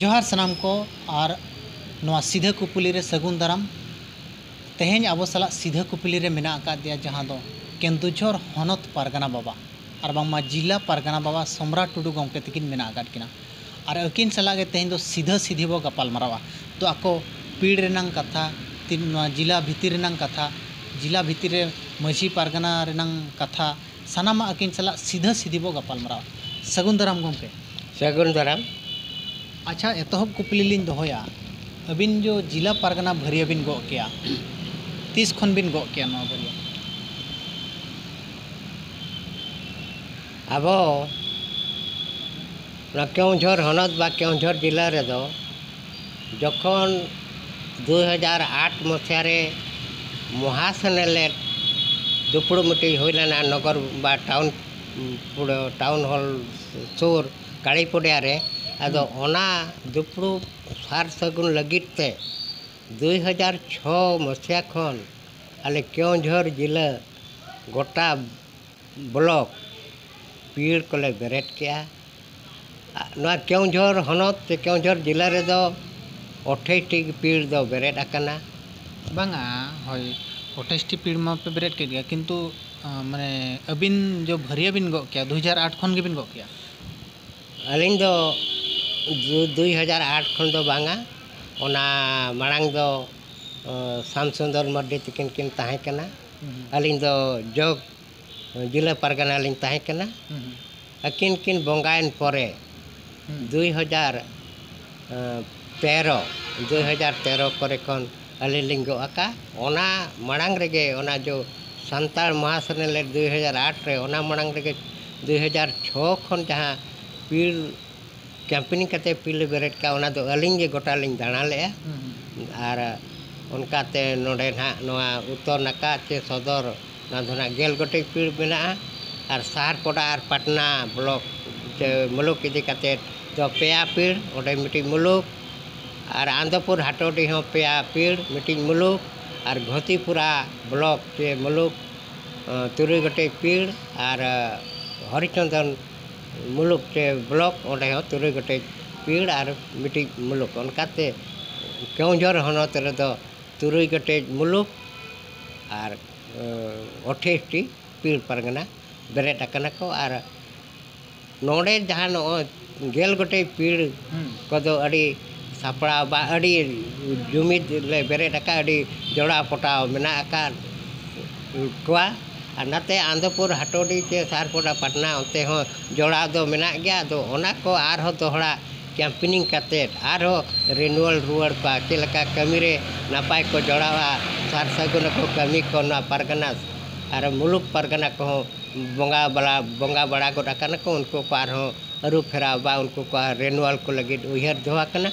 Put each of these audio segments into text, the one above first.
जोहार सनाम को और नवा सीधा कुपली रे सगुन दाराम तेहें अब साला सीधा कुपली रे मेना दिया जहाँ दो केन्दुझर हनत पारगाना बाबा और बांगमा जिला पारगाना बाबा सम्राट टुडू गंके तकिन मेना किना और अकिन सलागे तेहें दो सीधा सीधी बो गपाल मरावा तो आको पीड़ रेनांग कथा तीन जिला भितिर रेनांग कथा जिला भितिर रे मझी पारगाना रेनांग कथा सानामा अकिन सला सीधा सीधी बो गपाल मरावा सगुन दाराम गंके सगुन दाराम। अच्छा एतहब कुपली लिन दोहया अबिन जो जिला पारगाना भरिया बिन गो किया तीस खन बिन गो किया नवा भरिया अब केउझर हनत बा केउझर जिला रे दो जखन 2008 मसीह रे महासेनेलेट दुपड़ मिटी होइलाना नगर बा टाउन हॉल सुर कालीपड़िया रे आदो ओना दुपड़ू सार सगुन लगित ते 2006 मसीहा खन आले केउझर जिला गोटा ब्लॉक पीड़ कोले बेरेट किया केउझर हनत से केउझर जिला रे दो 28 पीड़ दो बेरेट आकना बांगा होय 28 पीड़ मा पे बेरेट के गया किंतु माने अबिन जो भरिया बिन गो किया 2008 खन के बिन गो किया अलिंग दो 2008 खन दो बांगा ओना मांग दो श्याम सुंदर मर्डी तकिन किन ताहे कना अलिंग दो जोग जिला पारगाना लिंग ताहे कना अकिन किन बंगायन परे 2013 करे खन अली लिंगो आका ओना मांग रेगे ओना जो संताल महासेनेलेट 2008 रे ओना मांग रेगे 2006 खन जहाँ पीड़ कैंपिंग करते पीड़ बेरेट का ओना दो अलिंग गे गोटा लिंग दाना ले और उनकाते नोडे ना नोआ उत्तर नाका चे सदर ना धोना गेल गोटे पीड़ मेना और सारकोड़ा और पटना ब्लॉक चे मुलुक इदी करते तो पेया पीड़ ओडे मिटी मुलुक और आंदपुर हाटोडी हो पेया पीड़ मिटी मुलुक और घोतीपुरा ब्लॉक चे मुलुक तुरुई गोटे पीड़ और हरिचंदन मुलुक चे ब्लॉक ओडे हो तुरुई गोटे पीड़ और मिटी मुलुक उनकाते केउझर हनत रे दो तुरुई गोटे मुलुक और 28 पीड़ पारगाना बेरेट आकना को और नोडे जहाँ नो गेल गोटे पीड़ को अड़ी सापड़ा बा अड़ी जुमिद ले बेरेट आका अड़ी जोड़ा पटाव मेना आका कोआ और नाते आंदपुर हाटोडी चे सारकोड़ा पटना उनते हो जोड़ा दो मेना गया दो ओना को आर हो दोहड़ा कैंपिंग करते आर हो रिन्यूअल रुआड़ का चलका कमी रे नापाय को जोड़ावा सार सगुन को कमी को ना पारगाना और मुलुक पारगाना को बंगा बड़ा को डाकना को उनको को आर हो अरु फेरा बा उनको को रिन्यूअल को लगे उहर दोहा कना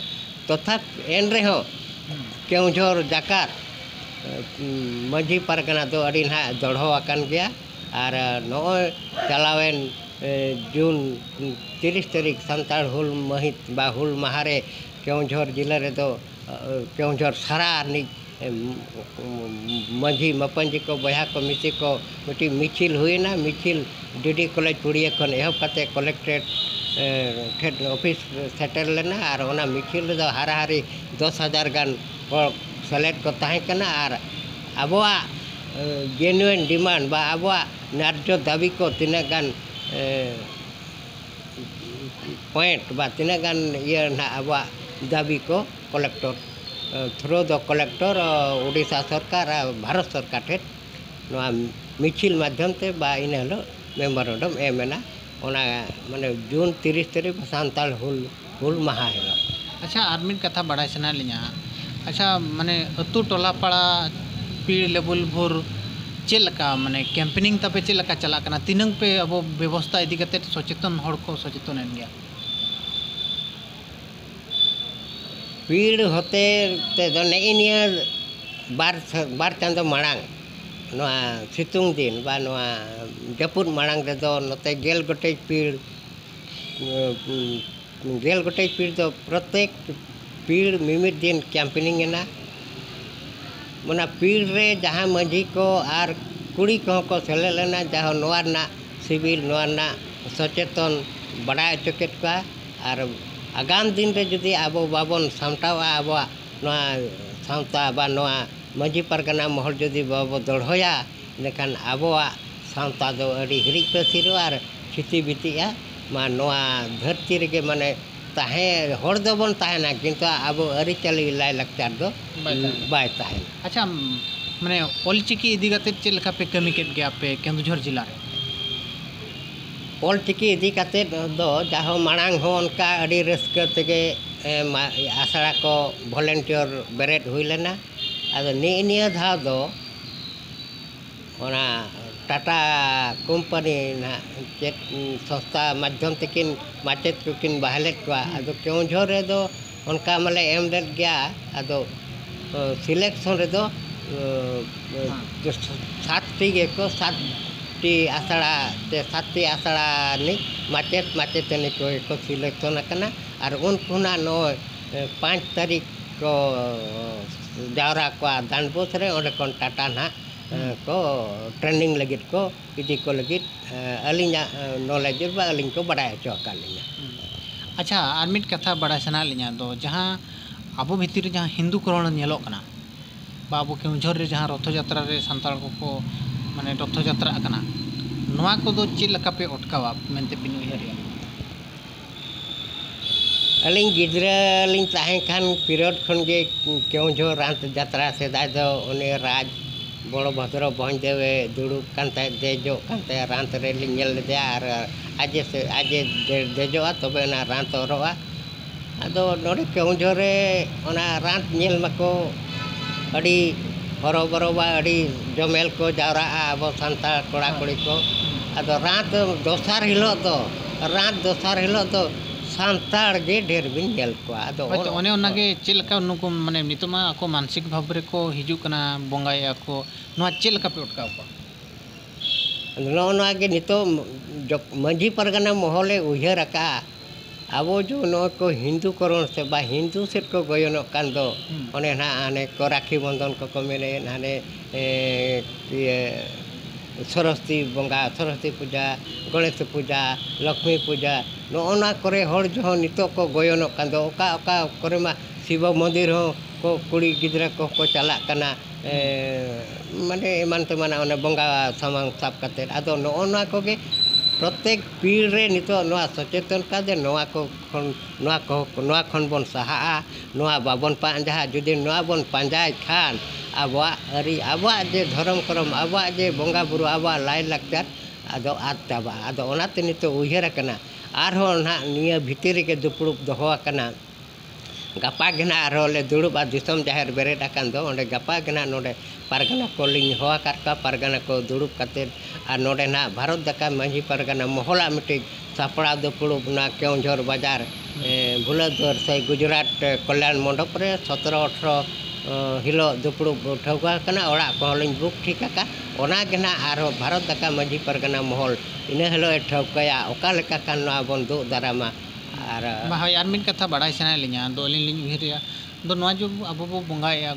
तथा एन रे हो केउझर जाकार मझी पारगाना दो अड़ी ना दढ़ो आकन गया और नॉय चलावेन जून 30 तारीख संताल हुल महित बा हुल महारे केउझर जिला रे दो केउझर सारा नि मझी मपंजी को बया को मिसी को मिटी मिचिल हुई ना मिचिल डीडी कॉलेज पुड़िया खन एहब कते कलेक्ट्रेट ठेठ ऑफिस सेटल लेना और ओना मिचिल दो हाराहारी 10,000 गान सेलेक्ट को ताहे कना और आबोआ जेन्युइन डिमांड बा आबोआ न्याय्य दाबी को तीना गान पॉइंट बा तीना गान ये ना आबोआ दाबी को collector through the collector Odisha सरकार भारत सरकार ठेठ नोआ मिचिल माध्यम ते बा इन हलो मेमोरेंडम एमेना ओना माने जून 30 तारीख सांताल हुल महा है। अच्छा आर्मिन कथा बड़ा सना लिया अच्छा माने अतु टोला पाड़ा पीड़ लेवल भोर चलका माने कैंपिंग तपे चलका चला कना तीनंग पे अब व्यवस्था इदी कते सचेतन हड़ को सचेतन एन गया पीड़ होते ते दो नेइनिया बार चांदो मांग नोआ सितुंग दिन बा नोआ जपुर मांग रे दो नते गेल गोटे पीड़ दो प्रत्येक पीड़ मिमित दिन कैंपिंग एना मना पीड़ रे जहाँ मझी को और कुड़ी को सेले लेना जहाँ नोआ ना सिविल नोआ ना सचेतन बड़ा चुकेत का और आगाम दिन रे जुदी आबो बाबन सामटावा आबो नोआ सावता बा नोआ मांझी परगना महल जुदी बाबो दढ़ोया इनखान आबोआ सावता दो अड़ी हिरिज पसिरो आर छिती बितिया मा नोआ धरती रे माने ताहे हर दो बन ताहेना किंतु आबो अरिचाली लाय लाक्चार दो बाय ताहेना। अच्छा माने ऑलचिकी इदी काते चेल लेका पे कमी केद गया पे केंदुझर जिला रे ऑलचिकी इदी काते दो जाहो मांग हो उनका अड़ी रस्क तेगे आसड़ा को वॉलंटियर बेरेट हुई लेना आदो निया धा दो ओना टाटा कंपनी ना चेत संस्था माध्यम तकिन माचेत कुकिन बहालेट को आदो केउझर रे दो उनका मले एम देत गया आदो सिलेक्शन रे दो 7टी गे को 7टी आसड़ा ते 7टी आसड़ा नि माचेत माचेतनी को सिलेक्शन करना और उनकुना नो 5 तारीख को जावरा को दानबोस रे ओडे कोन टाटा ना को ट्रेनिंग लगित को इदी को लगित अलिंगा नॉलेज बा अलिंग को बड़ाय चो कालिंगा। अच्छा आर मिट कथा बड़ा सना लिया दो जहां आबो भितर जहां हिंदू करण नेलो कना बाबू केउझर रे जहां रथ यात्रा रे संताल को माने रथ यात्रा कना नोआ को दो चेल लका पे अटकावा मेनते बिन उयहरिया अलिंग गिद्रा लिंग ताहे खान पीरियड खन गे केउझर रथ यात्रा से दाय दो उनी राज बड़ो भद्र बहन देवे दुड़ू कांते देजो कांते रात रे लिंगल दे आर आजे से आजे देजोआ तबे ना रात रोआ आदो नोडे केउझर रे ओना रात नेल मको अड़ी हरो बरोबा अड़ी जमेल को जावरा आबो सांता कोड़ा कोड़ी को आदो रात दोसार हिलो तो सांताड़ गे ढेर बिन गेल को आदो ओने ओनागे चेलका नुको माने नितमा को मानसिक भाव रे को हिजु कना बोंगाया को नोआ चेलका पे अटकाव को नोना गे नितो मांझी परगना महले उयहर का आबो जो नो को हिंदू करण से बा हिंदू से को गयनो कान दो ओने ना आने को राखी बंधन को मेने नाने सरस्वती बंगा सरस्वती पूजा गणेश पूजा लक्ष्मी पूजा नोना करे हर जो नितो को गयनो कान दो ओका ओका करे मा शिव मंदिर हो को कुड़ी गिदरा को चला कना माने एमान तो माना ओने बंगा सामांग साप काते आदो नोना को गे प्रत्येक पीढ़ रे नितो नोआ सचेतन का दे नोआ खन बन सहा नोआ बाबन पांजा जुदी नोआ बन पांजाय खान आबवा अरी आबवा जे धर्म करम आबवा जे बंगा बुरु आबवा लाय लाक्चार आदो आद चाबा आदो ओनाते नितो उयहर कना आरो ना निया भितर के दुपुड़ुप दोहो कना गपा गना आरो ले दुड़ुबा दिसम जाहिर बेरेट आकान दो ओंडे गपा गना नोडे पारगना को लिंग होआ करका पारगना को दुड़ुब काते आ नोडे ना भारत दका मांझी पारगना मोहला मिटे सापड़ा दुपुड़ुब ना केउझर बाजार भुलादर से गुजरात कल्याण मंडप रे 17-18 हिलो दुपुड़ुब ठौका कना ओड़ा को लिंग बुक ठीक का ओना गना आरो भारत दका मांझी पारगना महल इने हिलो ठौकाया ओका लेका कान ना बन दो दारामा आर भाई यार मिन कथा बड़ा सना लिया दो लिंग लिंग उयहरिया दो नोआ जो अब बो बोंगाया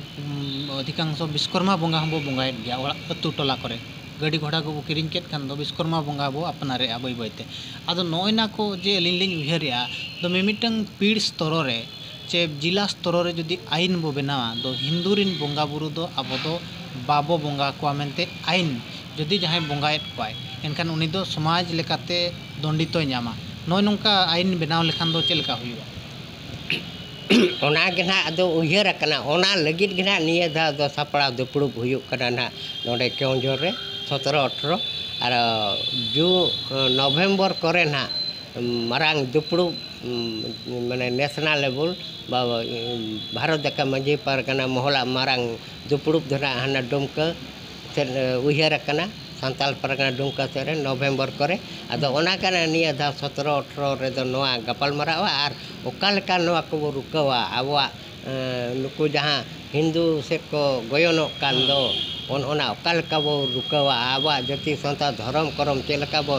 अधिकांश विश्वकर्मा बोंगा हम बो बोंगायत गया ओड़ा अतु टोला करे गाड़ी घोड़ा को किरिंग केत खान दो विश्वकर्मा बोंगा बो अपनारे आबई बइते आदो नोयना को जे लिंग लिंग उयहरिया दो मिमिटंग पीड़ स्तर रे चे जिला स्तर रे जदि आईन बो बनावा दो हिंदू रिन बोंगा बुरु दो अब दो बाबो बोंगा को मेनते आईन जदि जहां बोंगायत कोय एनखान उनी दो समाज लेकाते दंडितो न्यामा नोय नोंका आईन बनाव लेखान दो चेलका हुआ ओना गना अदो उयहर कना ओना लगित गना निया दा दो सापड़ा दुपुड़ुब हुयुक कना ना नोडे केउझर रे 17-18 और जो नवेम्बर करे ना मारांग दुपुड़ुब माने नेशनल लेवल बा भारत दका मांझी पारगना मोहला मारांग दुपुड़ुब धरा हाना डुमका उयहर कना सांताल परगना डुमका से नवेम्बर करे अदो ओना कना निया दा 17-18 रे दो नोआ गपाल मरावा आर ओका लेका नोआ को रुकावा आबवा नुकु जहां हिंदू से को गयनो कान दो ओना ओका लेका बो रुकावा आबवा जति संता धर्म करम चेलका बो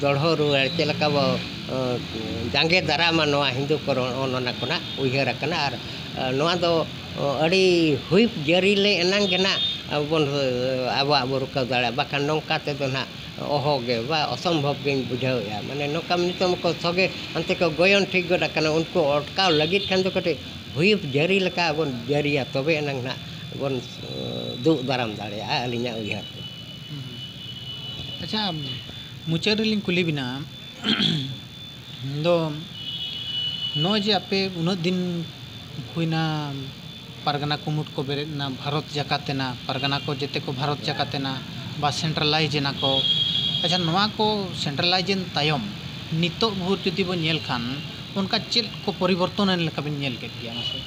दढ़ो रुआ चेलका बो जांगे दारामा नोआ हिंदू करण ओना कोना उयहर कना आर नोआ दो अड़ी हुई जरी ले एनांग गना ᱵᱚᱱ ᱟᱵᱚᱣᱟᱜ ᱵᱚ ᱨᱩᱠᱟᱹᱣ ᱫᱟᱲᱮᱭᱟᱜᱼᱟ ᱵᱟᱠᱷᱟᱱ ᱱᱚᱝᱠᱟ ᱛᱮᱫᱚ ᱱᱟᱦᱟᱜ ᱚᱦᱚᱜᱮ ᱵᱟ ᱚᱥᱚᱢᱵᱷᱚᱵ ᱜᱮᱧ ᱵᱩᱡᱷᱟᱹᱣᱮᱜᱼᱟ ᱢᱟᱱᱮ ᱱᱚᱝᱠᱟ ᱱᱤᱛᱚᱜ ᱢᱟᱠᱚ ᱥᱚᱜᱮ ᱦᱟᱱᱛᱮ ᱠᱚ ᱜᱚᱭᱚᱱ ᱴᱷᱤᱠ ᱜᱚᱫ ᱟᱠᱟᱱᱟ ᱩᱱᱠᱩ अटकाव ᱞᱟᱹᱜᱤᱫ ᱠᱷᱟᱱ ᱫᱚ ᱠᱟᱹᱴᱤᱡ ᱦᱩᱭᱩᱯ ᱡᱟᱹᱨᱤ ᱞᱮᱠᱟ ᱵᱚᱱ ᱡᱟᱹᱨᱤᱭᱟ ᱛᱚᱵᱮ ᱮᱱᱟᱝ ᱱᱟᱦᱟᱜ ᱵᱚᱱ ᱫᱩᱜ ᱫᱟᱨᱟᱢ ᱫᱟᱲᱮᱭᱟᱜᱼᱟ ᱟᱹᱞᱤᱧᱟᱜ ᱩᱭᱦᱟᱹᱨ ᱛᱮ अच्छा मुचाद रेलिंग कुली बिना दो नो जे आपे उन्नत दिन हुईना पारगना कुमुट को बेरेना भारत जाकातेना पारगना को जेते को भारत जाकातेना बा सेंट्रलाइज ना को अच्छा नवा को सेंट्रलाइजन तायम नितो भूत जुदी बो नेल खान उनका चेल को परिवर्तन लेका बिन नेल के दिया मासे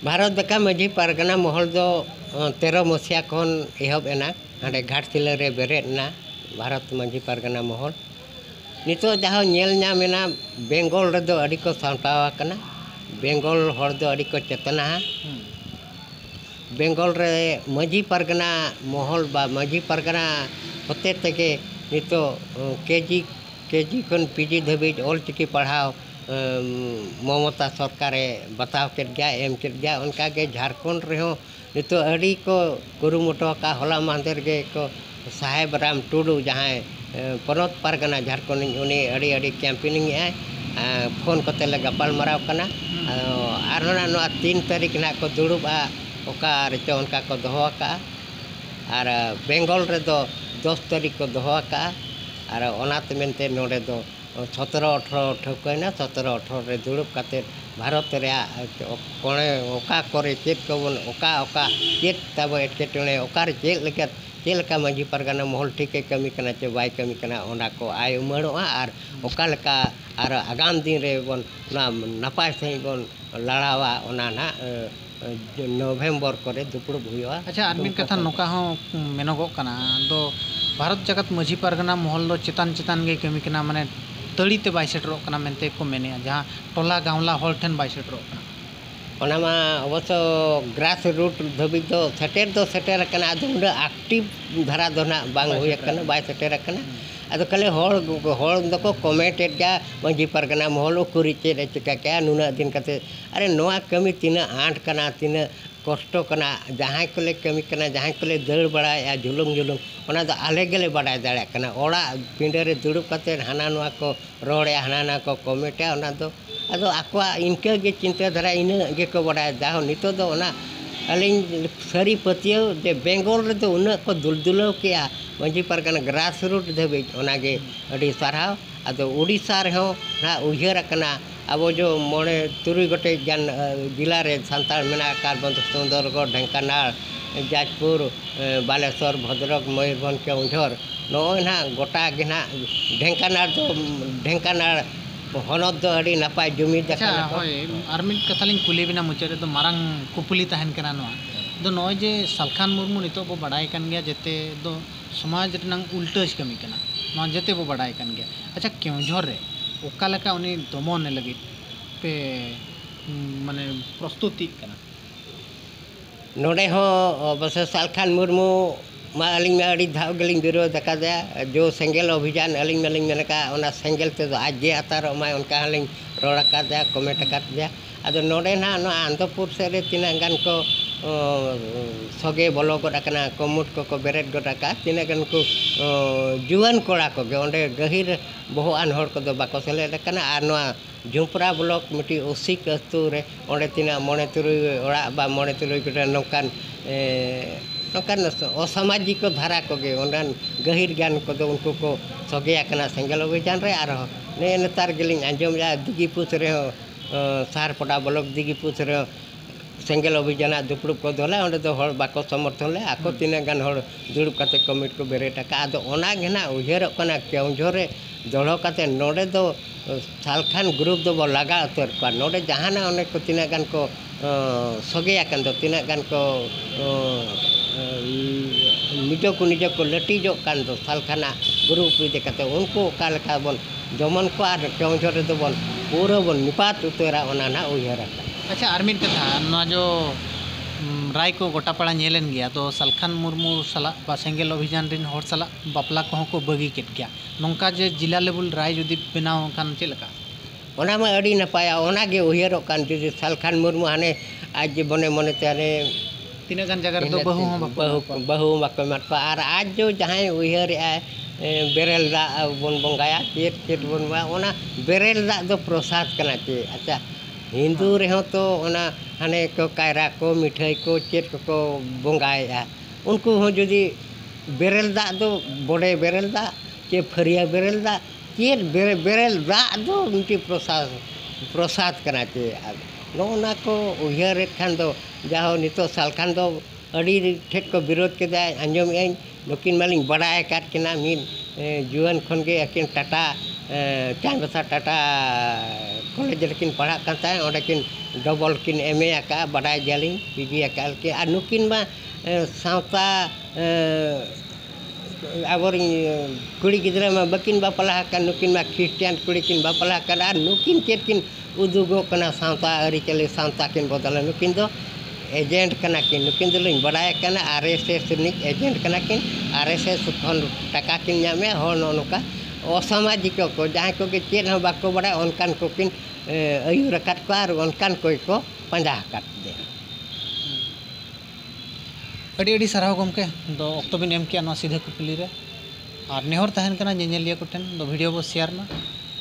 भारत दका मजी पारगना महल दो 13 मसिया खन एहब एना हांडे घाटशिला रे बेरेद ना भारत मजी पारगना महल नितो जहाँ नेल नामेना बेंगल रे दो अड़ी को सामटावा कना बेंगल हर दो अड़ी को चेतना बेंगल रे मजी पारगना महल बा मजी पारगना होते तके नितो केजी खन पीजी धबिज ऑल चिकी पढ़ाओ ममता सरकारे बताव के गया एम के गया उनका के झारखंड रे हो नितो अड़ी को कुरुमुटो का होला मांदर के को साहेब राम टुडू जहाँ पनत पारगना झारखंड उनी अड़ी अड़ी कैंपेनिंग है फोन कते ले गपाल मराव कना आर ना 3 तारीख ना को दुड़ुबा ओका रेचो उनका को दोहो का आर बेंगल रे दो 10 तारीख को दोहो का आर ओनाते मेनते नोडे दो 17-18 ठोकना 17-18 रे दुड़ुब काते भारत रे कोणे ओका करे चेत कबन ओका ओका चेत तब एटकेटणे ओका रे चेल लेका मजी पारगना महल ठीक कमी कना चे बाय कमी कना ओना को आय उमड़ोआ आर ओका लेका आर आगाम दिन रे बन ना नपाय सही बन लड़ावा ओना ना नवंबर करे दुपुड़ुब हुआ अच्छा आदमी कथा नोका हो मेनोगो कना दो भारत जगत मजी पारगना महल दो चितान चितान गे कमी कना माने तड़ीते बाय सेटरो कना मेनते को मेने जहाँ टोला गांवला हॉल ठेन बाय सेटरो कना ओनामा अवश्य ग्रास रूट धबिज दो सेटर कना आदो उन एक्टिव धारा दो ना बांग हुई कना बाय सेटर कना आदो कले हॉल दको कमेंटेड गया मजी पारगना महल कुरी चे चिका क्या नुना दिन कते अरे नोआ कमी तीना आंट कना तीना कष्ट कना जहाँ को ले कमी कना जहाँ को ले दड़ बड़ा या झुलुंग झुलुंग ओना दो आले गेले बड़ा दाड़ा कना ओड़ा पिंडे रे दुड़ुब कते हाना नोआ को रोड़े हाना ना को कमेंटे ओना दो अदो आकवा इनके गे चिंता धारा इन गे को बड़ा जाहो नितो दो ओना अलिंग सरी पतियो जे बेंगल रे दो उन को दुलदुलो किया मजी पारगना ग्रास रूट धबे ओना गे अडी साराव अदो उड़ीसा रे हो ना उयहर कना अब जो मोड़े तुरुई गोटे जान जिला रे सांताल मेना कार बंद सुंदरगढ़ ढेंकानाल जाजपुर बालेश्वर भद्रक मयूरभंज केउंझर नोय ना गोटा गे ना ढेंकानाल हनत दो अड़ी नपाय जुमी अच्छा होय आरमिन कथालिंग कुली बिना मुचारे दो मारंग कुपुली तहन कना नोआ दो नोय जे सालखान मुर्मू नितो बो बड़ाई कन गया जेते दो समाज रनंग उल्टज कमी कना नोआ जेते बो बड़ाई कन गया अच्छा केउंझर रे ओका लका उनी दमन लगी पे माने प्रस्तुति कना नोडे हो बस सालखान मुर्मू मा अलिंग में अड़ी धाव गलिंग विरोध दे जो सेंगेल अभियान अलिंग मलिंग में का ओना सेंगेल ते दो आज जे आतार मा उनका अलिंग रोड़ा का दे कमेंट का दे अदो नोडे ना नो आंध्रपुर से रे तीना गान को सगे बोलो गोडा कमुट को बेरेट गोडा तीना गान को जुआन कोड़ा को गे ओंडे गहिर बहुआन हर को दो बाको सेले कना आर नो झुंपरा ब्लॉक मिटी ओसिक अतु रे ओंडे तीना मोने तुरुई ओड़ा बा मोने तुरुई गोटा नोकान नोकान असामाजिक धारा को गे ओंडान गहिर ज्ञान को दो उनको को सगे कना सेंगेल अभियान रे आर ने नेतार गेलिंग आंजम जा दिगीपुस रे सारपड़ा ब्लॉक दिगीपुस रे सेंगेल अभियान दुपुड़ को दोला ओंडे दो हर बाको समर्थन ले आको तीना गान हर दुड़ुब काते कमिट को बेरेटा का आदो ओना गेना उयहर कना केउंझर रे दड़ो काते नोडे दो सालखान ग्रुप दो बो लगा उतर को नोडे जहाना ओने को तीना गान को सगे आकन दो तीना गान को निजो को लटीजो कान दो सालखाना ग्रुप इदे काते उनको का लेका बन जमन को आर केउंझर रे दो बन पूरा बन निपात उतरा ओना ना उयहर अच्छा आरमिन कथा ना जो राय को गोटापाड़ा नेलेन गया तो सालखान मुर्मू साला बा सेंगेल अभियान रिन हर साला बापला को को बगी केट गया नोंका जे जिला लेवल राय जुदी बनाव कान चेलका ओना मा अड़ी नपाया ओना गे उयहर कान जुदी सालखान मुर्मू हाने आज बने मने तारे तीना गान जगह तो बहु हम बहु बाको एमाद कोआ आर आज जो जहां उयहर बेरेल दा बन बंगाया चेत चेत बन बा बेरेल दा दो प्रसाद कना चे अच्छा हिंदू रहो तो हाने को कायरा को मिठाई को चेत को बंगाया उनको हो जुदी बेरेल दा दो बड़े बेरेल दा चे फरिया बेरेल दा चेत बेरेल दा दो मिट्टी प्रसाद कना चे नोना को उयहर खान दो जाहो नितो साल खान दो अड़ी ठेक को विरोध के आंजम नुकिन मालिंग बड़ाय काट किना मिन जुआन खन के अकिन टाटा चांदसा टाटा कॉलेज लेकिन पढ़ा करता है और लेकिन डबल किन एमए का बड़ाय जालिंग पीजी अकाल के आ नुकिन मा सावता आवर कुड़ी गिद्रा में बकिन बापला का नुकिन मा क्रिश्चियन कुड़ी किन बापला का नुकिन चेत किन उदुगो कना सावता अरी चले सावता किन बदल नुकिन दो एजेंट कना किन नुकिन दलिंग बड़ाय कना आरएसएस निक एजेंट कना किन आरएसएस खन टाका किन नामे हर नोका असामाजिक को जहाँ को चेत हम बाको बड़ा उनकान को किन आयुर रकात को और उनकान को पंजा काट दे अड़ी अड़ी सराव गमके दो अक्तो बिन एम किया सीधे कुपली रे और नेहर तहन कना नेलिया को ठेन दो वीडियो बो शेयर मा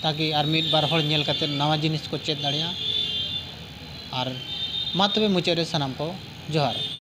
ताकि आर मिद बार हर नेल काते नवा जिनिस को चेत दाड़िया और मा तबे मुचारे सनाम को जोहार।